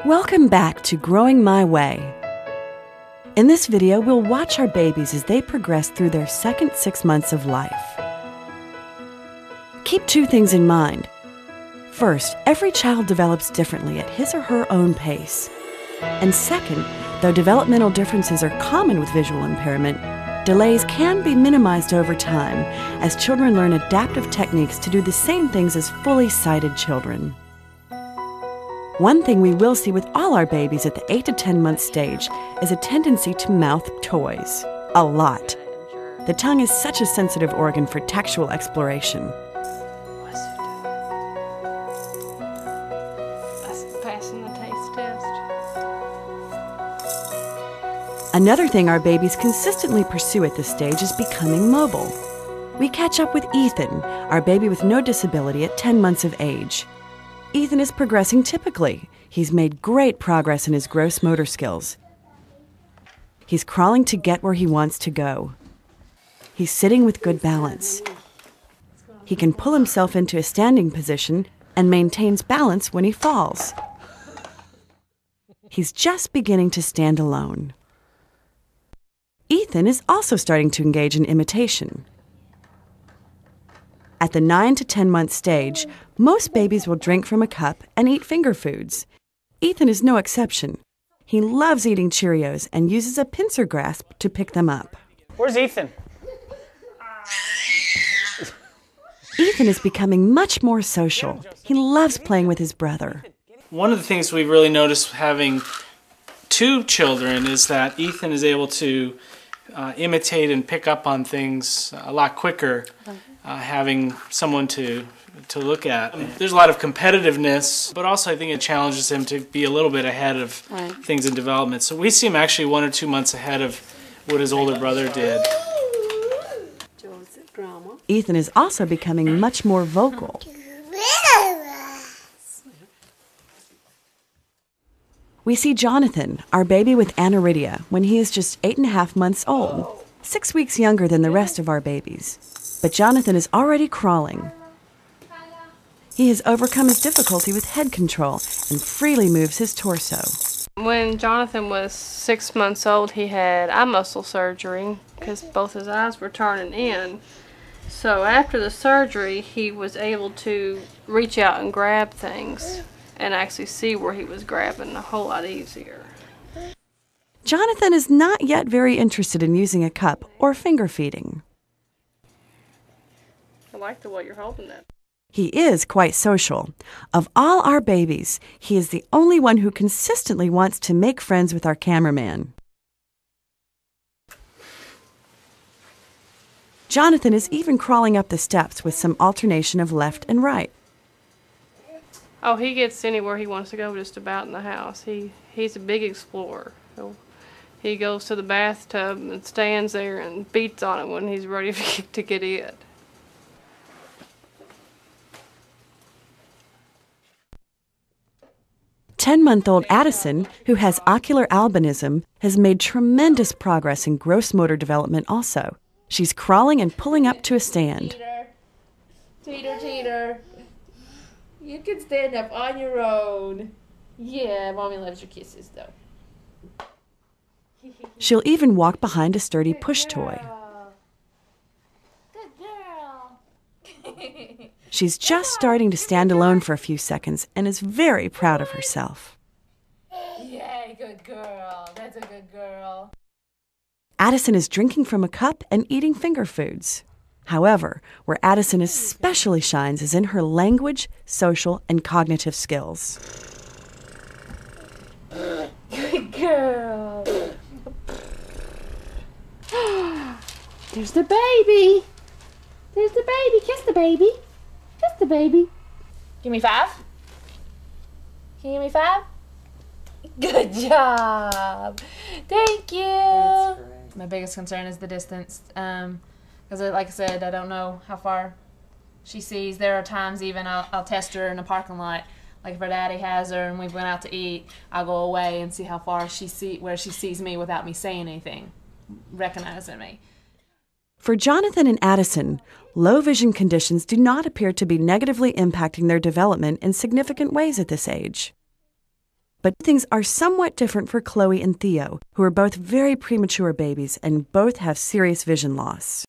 Welcome back to Growing My Way. In this video, we'll watch our babies as they progress through their second 6 months of life. Keep two things in mind. First, every child develops differently at his or her own pace. And second, though developmental differences are common with visual impairment, delays can be minimized over time as children learn adaptive techniques to do the same things as fully sighted children. One thing we will see with all our babies at the 8 to 10 month stage is a tendency to mouth toys. A lot. The tongue is such a sensitive organ for textual exploration. Passing the taste test. Another thing our babies consistently pursue at this stage is becoming mobile. We catch up with Ethan, our baby with no disability at 10 months of age. Ethan is progressing typically. He's made great progress in his gross motor skills. He's crawling to get where he wants to go. He's sitting with good balance. He can pull himself into a standing position and maintains balance when he falls. He's just beginning to stand alone. Ethan is also starting to engage in imitation. At the 9 to 10 month stage, most babies will drink from a cup and eat finger foods. Ethan is no exception. He loves eating Cheerios and uses a pincer grasp to pick them up. Where's Ethan? Ethan is becoming much more social. He loves playing with his brother. One of the things we've really noticed having two children is that Ethan is able to imitate and pick up on things a lot quicker, having someone to look at. There's a lot of competitiveness, but also I think it challenges him to be a little bit ahead of things in development. So we see him actually 1 or 2 months ahead of what his older brother did. Ethan is also becoming much more vocal. We see Jonathan, our baby with aniridia, when he is just 8.5 months old, 6 weeks younger than the rest of our babies. But Jonathan is already crawling. He has overcome his difficulty with head control and freely moves his torso. When Jonathan was 6 months old, he had eye muscle surgery because both his eyes were turning in. So after the surgery, he was able to reach out and grab things and actually see where he was grabbing a whole lot easier. Jonathan is not yet very interested in using a cup or finger feeding. I like the way you're holding it. He is quite social. Of all our babies, he is the only one who consistently wants to make friends with our cameraman. Jonathan is even crawling up the steps with some alternation of left and right. Oh, he gets anywhere he wants to go just about in the house. He's a big explorer. So he goes to the bathtub and stands there and beats on it when he's ready to get in. Ten-month-old Addison, who has ocular albinism, has made tremendous progress in gross motor development also. She's crawling and pulling up to a stand. Teeter, teeter. You can stand up on your own. Yeah, Mommy loves your kisses, though. She'll even walk behind a sturdy push toy. Good girl. She's just starting to stand alone for a few seconds and is very proud of herself. Yay, good girl. That's a good girl. Addison is drinking from a cup and eating finger foods. However, where Addison especially shines is in her language, social, and cognitive skills. Good girl. There's the baby. There's the baby. Kiss the baby. Kiss the baby. Give me 5. Can you give me 5? Good job. Thank you. My biggest concern is the distance. Because like I said, I don't know how far she sees. There are times even I'll test her in a parking lot. Like if her daddy has her and we went out to eat, I'll go away and see how far where she sees me without me saying anything, recognizing me. For Jonathan and Addison, low vision conditions do not appear to be negatively impacting their development in significant ways at this age. But things are somewhat different for Chloe and Theo, who are both very premature babies and both have serious vision loss.